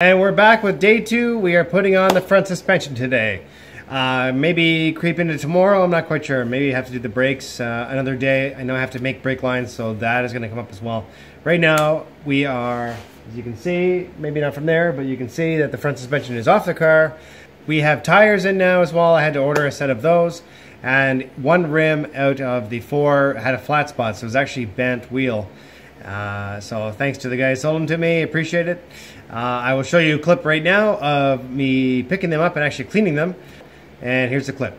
And we're back with day 2. We are putting on the front suspension today. Maybe creep into tomorrow, I'm not quite sure. Maybe I have to do the brakes another day. I know I have to make brake lines, so that is going to come up as well. Right now, we are, as you can see, maybe not from there, but you can see that the front suspension is off the car. We have tires in now as well. I had to order a set of those. And one rim out of the 4 had a flat spot, so it was actually bent wheel. So thanks to the guy who sold them to me, appreciate it. I will show you a clip right now of me picking them up and actually cleaning them. And here's the clip.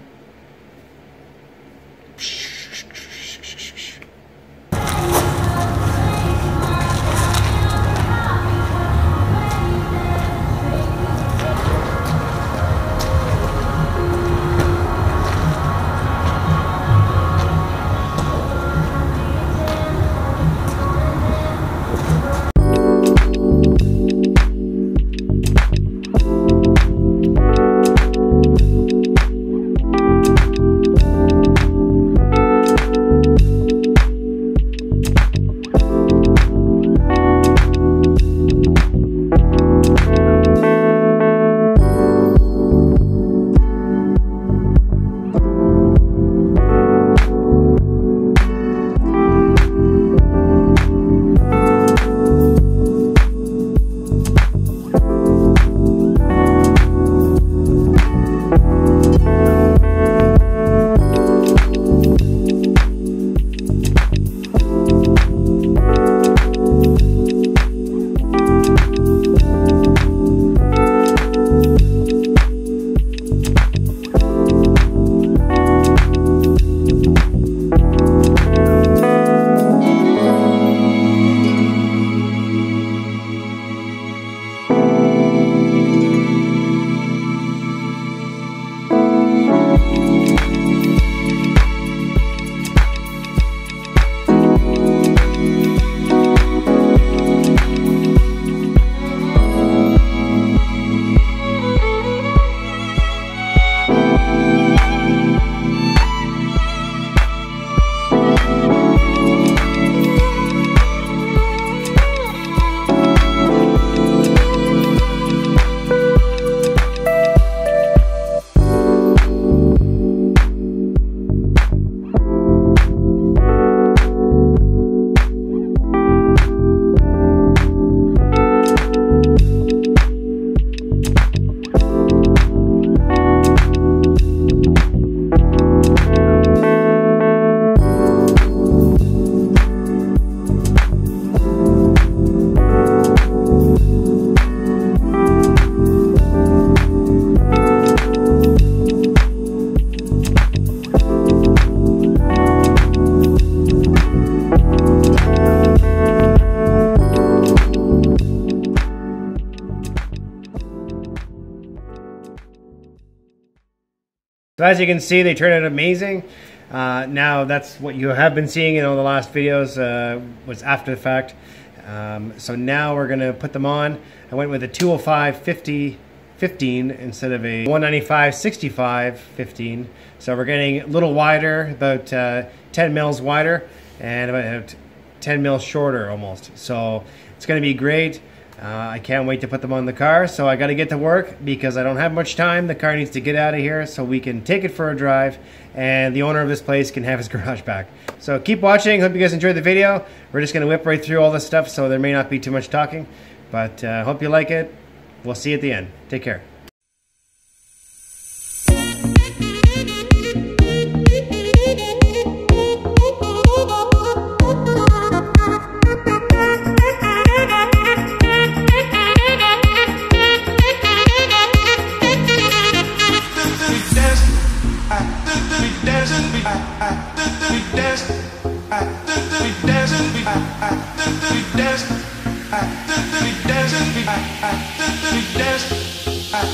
So as you can see, they turned out amazing. Now that's what you have been seeing in all the last videos, was after the fact. So now we're gonna put them on. I went with a 205/50 15 instead of a 195/65 15. So we're getting a little wider, about 10 mils wider and about 10 mils shorter almost. So it's gonna be great. I can't wait to put them on the car, so I got to get to work because I don't have much time. The car needs to get out of here so we can take it for a drive and the owner of this place can have his garage back. So keep watching. Hope you guys enjoyed the video. We're just going to whip right through all this stuff, so there may not be too much talking, but hope you like it. We'll see you at the end. Take care. We dance.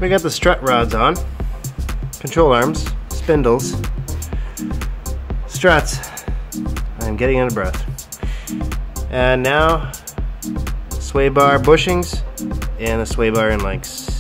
We got the strut rods on, control arms, spindles, struts. I'm getting out of breath. And now, sway bar bushings and a sway bar in links.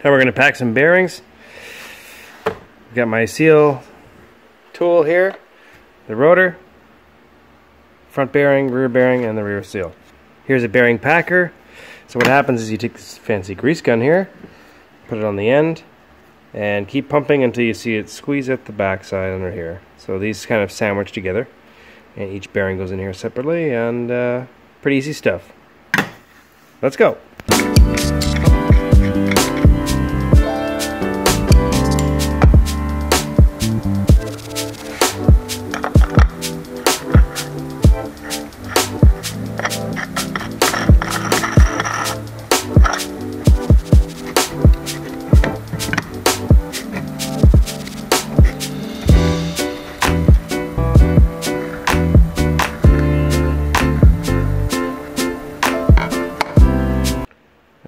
Now we're going to pack some bearings. Got my seal tool here, the rotor, front bearing, rear bearing, and the rear seal. Here's a bearing packer. So what happens is you take this fancy grease gun here, put it on the end, and keep pumping until you see it squeeze at the back side under here. So these kind of sandwich together, and each bearing goes in here separately, and pretty easy stuff. Let's go.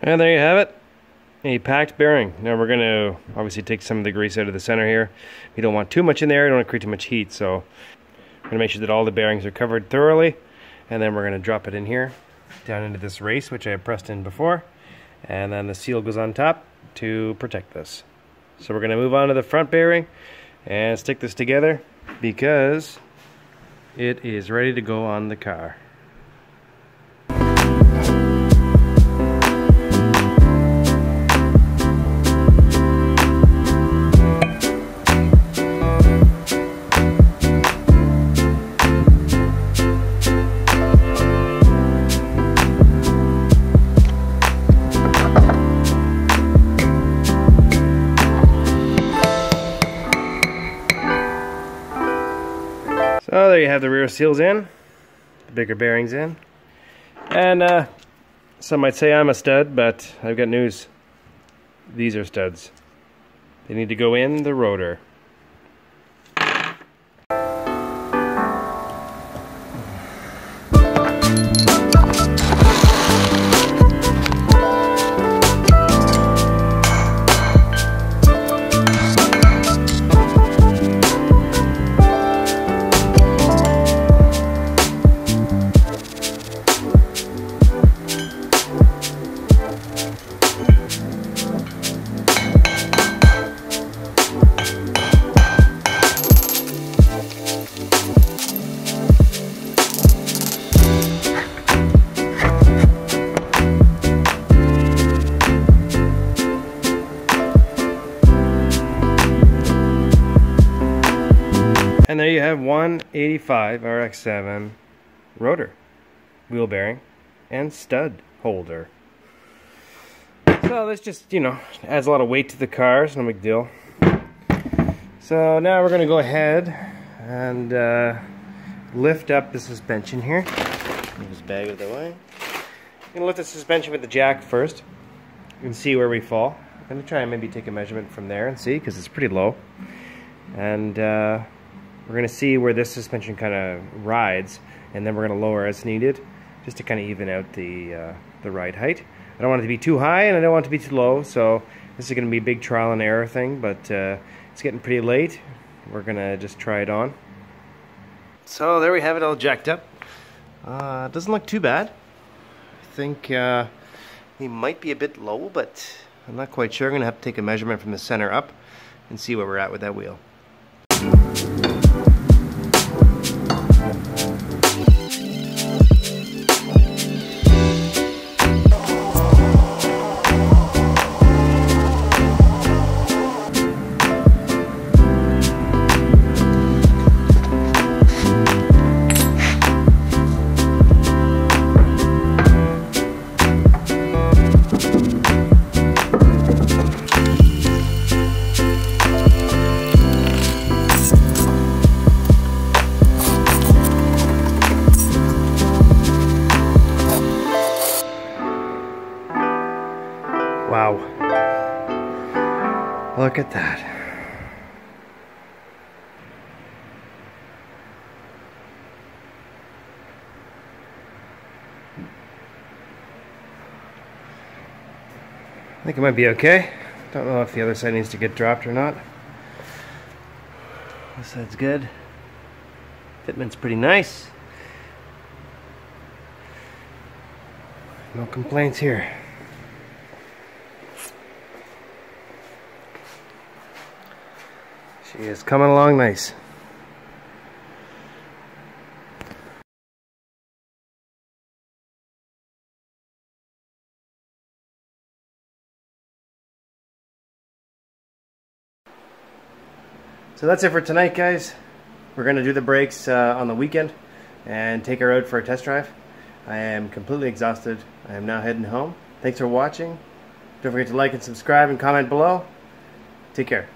And there you have it, a packed bearing. Now we're going to obviously take some of the grease out of the center here. We don't want too much in there, we don't want to create too much heat, so we're going to make sure that all the bearings are covered thoroughly, and then we're going to drop it in here, down into this race, which I pressed in before, and then the seal goes on top to protect this. So we're going to move on to the front bearing and stick this together because it is ready to go on the car. So there you have the rear seals in, the bigger bearings in, and some might say I'm a stud, but I've got news. These are studs. They need to go in the rotor. And there you have 185 RX7 rotor, wheel bearing, and stud holder. So this just, you know, adds a lot of weight to the car, it's no big deal. So now we're going to go ahead and lift up the suspension here. Move this bag out of the way. I'm going to lift the suspension with the jack first and see where we fall. I'm going to try and maybe take a measurement from there and see, because it's pretty low. And we're going to see where this suspension kind of rides, and then we're going to lower as needed, just to kind of even out the ride height. I don't want it to be too high, and I don't want it to be too low, so this is going to be a big trial and error thing, but it's getting pretty late. We're going to just try it on. So there we have it all jacked up. It doesn't look too bad. I think we might be a bit low, but I'm not quite sure. I'm going to have to take a measurement from the center up and see where we're at with that wheel. Wow. Look at that. I think it might be okay. Don't know if the other side needs to get dropped or not. This side's good. Fitment's pretty nice. No complaints here. She is coming along nice. So that's it for tonight, guys. We're going to do the brakes on the weekend and take her out for a test drive. I am completely exhausted. I am now heading home. Thanks for watching. Don't forget to like and subscribe and comment below. Take care.